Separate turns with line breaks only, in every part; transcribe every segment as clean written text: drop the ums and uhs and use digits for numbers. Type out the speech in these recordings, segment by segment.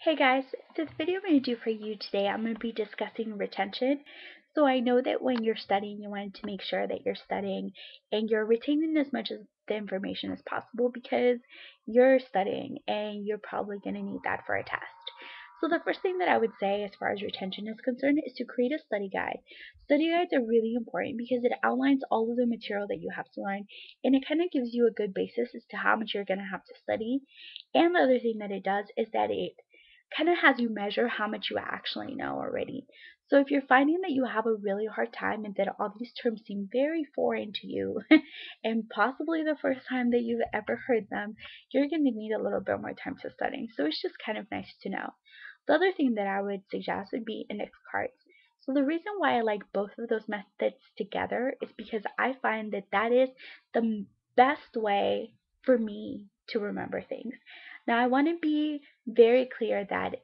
Hey guys, so the video I'm going to do for you today, I'm going to be discussing retention. So I know that when you're studying, you want to make sure that you're studying and you're retaining as much of the information as possible because you're studying and you're probably going to need that for a test. So the first thing that I would say as far as retention is concerned is to create a study guide. Study guides are really important because it outlines all of the material that you have to learn and it kind of gives you a good basis as to how much you're going to have to study. And the other thing that it does is that it kind of has you measure how much you actually know already. So if you're finding that you have a really hard time and that all these terms seem very foreign to you and possibly the first time that you've ever heard them, you're going to need a little bit more time to study. So it's just kind of nice to know. The other thing that I would suggest would be index cards. So the reason why I like both of those methods together is because I find that that is the best way for me to remember things. Now I want to be very clear that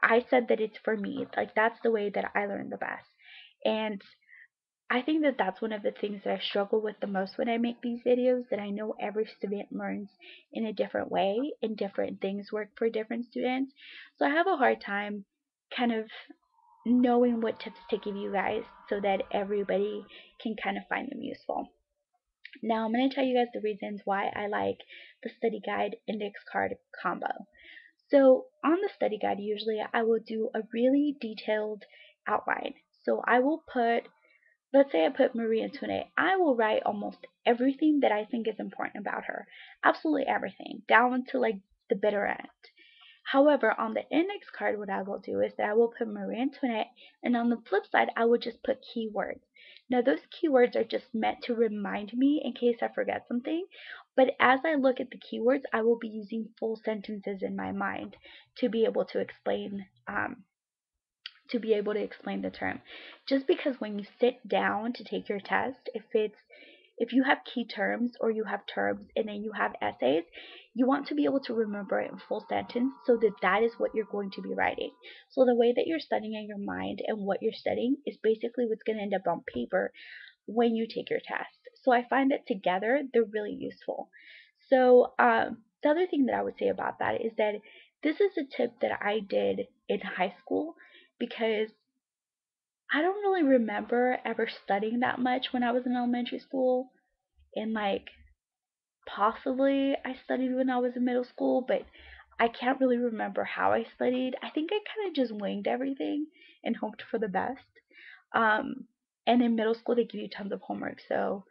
I said that it's for me. Like that's the way that I learn the best. And I think that that's one of the things that I struggle with the most when I make these videos, that I know every student learns in a different way and different things work for different students. So I have a hard time kind of knowing what tips to give you guys so that everybody can kind of find them useful. Now I'm going to tell you guys the reasons why I like the study guide index card combo. So on the study guide, usually I will do a really detailed outline. So I will put, let's say I put Marie Antoinette, I will write almost everything that I think is important about her. Absolutely everything, down to like the bitter end. However, on the index card, what I will do is that I will put Marie Antoinette, and on the flip side, I will just put keywords. Now, those keywords are just meant to remind me in case I forget something, but as I look at the keywords, I will be using full sentences in my mind to be able to explain the term. Just because when you sit down to take your test, if you have key terms or you have terms and then you have essays, you want to be able to remember it in full sentence so that that is what you're going to be writing. So the way that you're studying in your mind and what you're studying is basically what's going to end up on paper when you take your test. So I find that together they're really useful. So the other thing that I would say about that is that this is a tip that I did in high school because I don't really remember ever studying that much when I was in elementary school. And like possibly I studied when I was in middle school, but I can't really remember how I studied. I think I kind of just winged everything and hoped for the best. Um, and in middle school, they give you tons of homework, so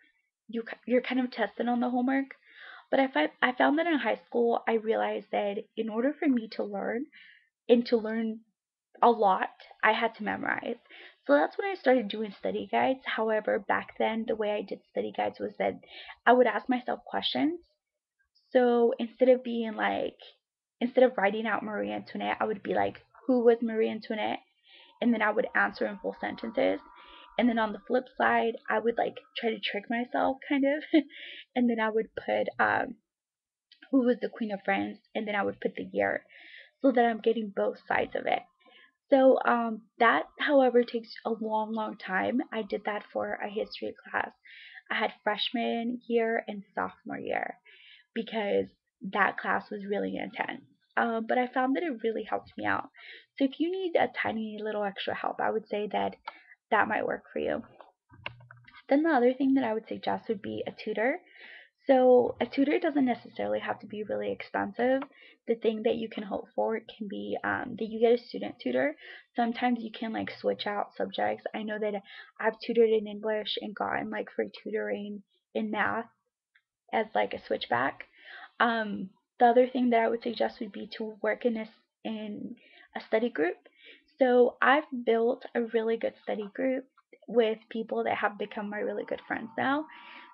you're kind of tested on the homework. But I found that in high school, I realized that in order for me to learn and to learn a lot, I had to memorize. So that's when I started doing study guides. However, back then, the way I did study guides was that I would ask myself questions. So instead of writing out Marie Antoinette, I would be like, who was Marie Antoinette? And then I would answer in full sentences. And then on the flip side, I would like try to trick myself kind of. And then I would put who was the Queen of France, and then I would put the year so that I'm getting both sides of it. So that, however, takes a long, long time. I did that for a history class. I had freshman year and sophomore year because that class was really intense. But I found that it really helped me out. So if you need a tiny little extra help, I would say that that might work for you. Then the other thing that I would suggest would be a tutor. So a tutor doesn't necessarily have to be really expensive. The thing that you can hope for can be that you get a student tutor. Sometimes you can like switch out subjects. I know that I've tutored in English and gotten like free tutoring in math as like a switchback. The other thing that I would suggest would be to work in a study group. So I've built a really good study group with people that have become my really good friends now.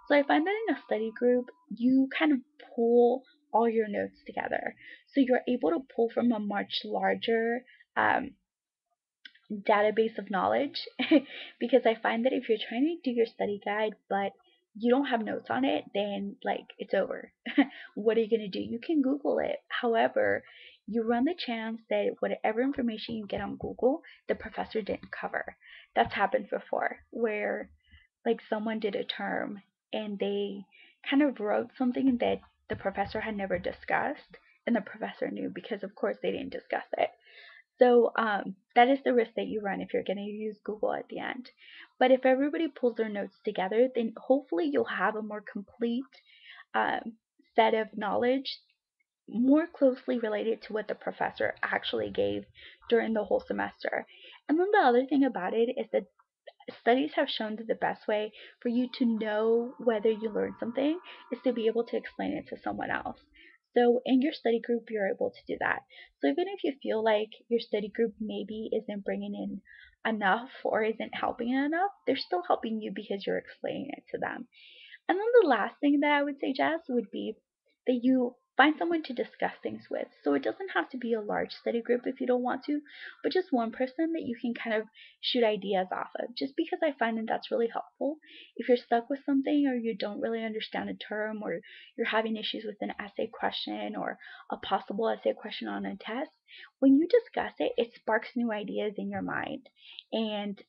So I find that in a study group, you kind of pull all your notes together. So you're able to pull from a much larger um, database of knowledge because I find that if you're trying to do your study guide but you don't have notes on it, then like it's over. What are you going to do? You can Google it. However, you run the chance that whatever information you get on Google, the professor didn't cover. That's happened before where like someone did a term and they kind of wrote something that the professor had never discussed and the professor knew because of course they didn't discuss it. So that is the risk that you run if you're going to use Google at the end. But if everybody pulls their notes together, then hopefully you'll have a more complete um, set of knowledge more closely related to what the professor actually gave during the whole semester. And then the other thing about it is that studies have shown that the best way for you to know whether you learned something is to be able to explain it to someone else. So in your study group, you're able to do that. So even if you feel like your study group maybe isn't bringing in enough or isn't helping enough, they're still helping you because you're explaining it to them. And then the last thing that I would suggest would be that you find someone to discuss things with. So it doesn't have to be a large study group if you don't want to, but just one person that you can kind of shoot ideas off of. Just because I find that that's really helpful. If you're stuck with something or you don't really understand a term or you're having issues with an essay question or a possible essay question on a test, when you discuss it, it sparks new ideas in your mind. And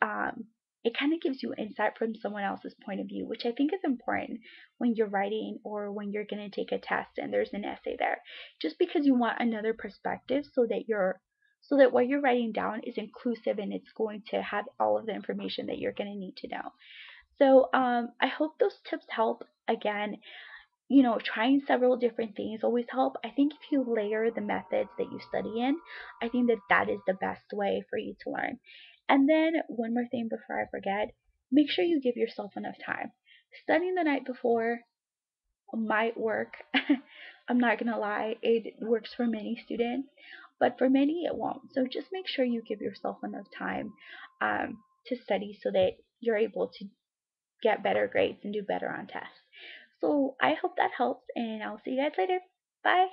it kind of gives you insight from someone else's point of view, which I think is important when you're writing or when you're going to take a test and there's an essay there. Just because you want another perspective so that what you're writing down is inclusive and it's going to have all of the information that you're going to need to know. So I hope those tips help. Again, trying several different things always help. I think if you layer the methods that you study in, I think that that is the best way for you to learn. And then one more thing before I forget, make sure you give yourself enough time. Studying the night before might work. I'm not gonna lie, it works for many students, but for many it won't. So just make sure you give yourself enough time to study so that you're able to get better grades and do better on tests. So I hope that helps, and I'll see you guys later. Bye.